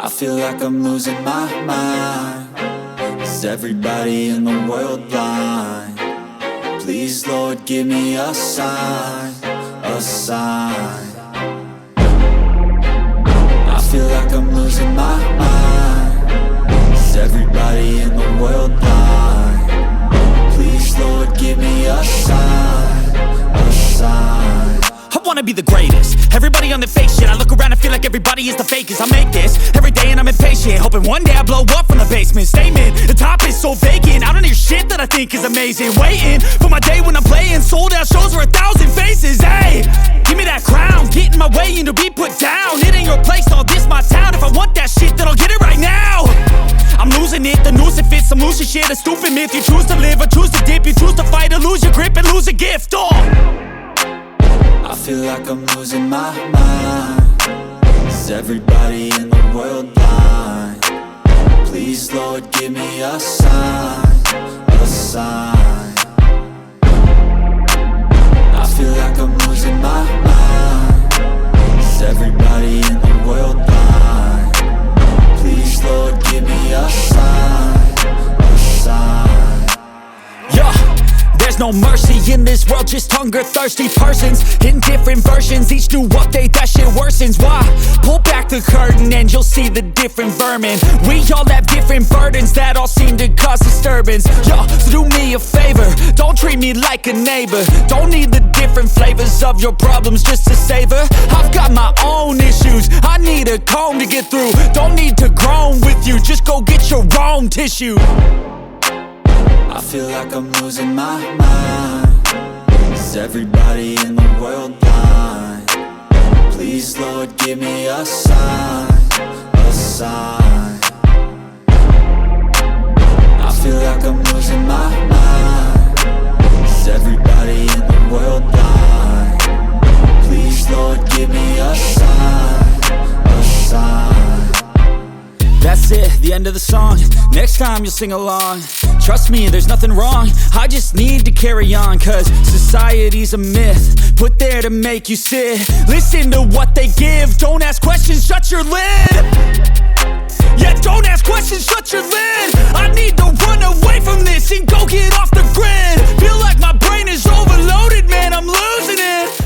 I feel like I'm losing my mind. Is everybody in the world blind? Please, Lord, give me a sign, a sign. I feel like I'm losing my mind. Is everybody in the world blind? Please, Lord, give me a sign, a sign. I wanna be the greatest. Everybody on the fake shit. I look around and feel like everybody is the fakest. I make this every day and I'm impatient, hoping one day I blow up from the basement. Statement, the top is so vacant. I don't hear shit that I think is amazing. Waiting for my day when I'm playing sold out shows for 1,000 faces. Hey, give me that crown, get in my way and to be put down. It ain't your place, all this my town. If I want that shit, then I'll get it right now. I'm losing it, the noose it fits, I'm losing shit. A stupid myth, you choose to live or choose to dip. You choose to fight or lose your grip and lose a gift. I feel like I'm losing my mind. Is everybody in the world blind? Please, Lord, give me a sign, a sign. I feel like I'm losing my mind. Is everybody in the world blind? Please, Lord, give me a sign, a sign. Yeah. There's no mercy in this world, just hunger-thirsty persons in different versions, each new update, that shit worsens. Why? Pull back the curtain and you'll see the different vermin. We all have different burdens that all seem to cause disturbance. Yo, so do me a favor, don't treat me like a neighbor. Don't need the different flavors of your problems just to savor. I've got my own issues, I need a comb to get through. Don't need to groan with you, just go get your own tissue. I feel like I'm losing my mind. Is everybody in the world blind? Please, Lord, give me a sign, a sign. I feel like I'm losing my mind. Is everybody in the world blind? Please, Lord, give me a sign, a sign. That's it, the end of the song. Next time you'll sing along. Trust me, there's nothing wrong. I just need to carry on, cause society's a myth put there to make you sit. Listen to what they give. Don't ask questions, shut your lid. Yeah, don't ask questions, shut your lid. I need to run away from this and go get off the grid. Feel like my brain is overloaded, man, I'm losing it.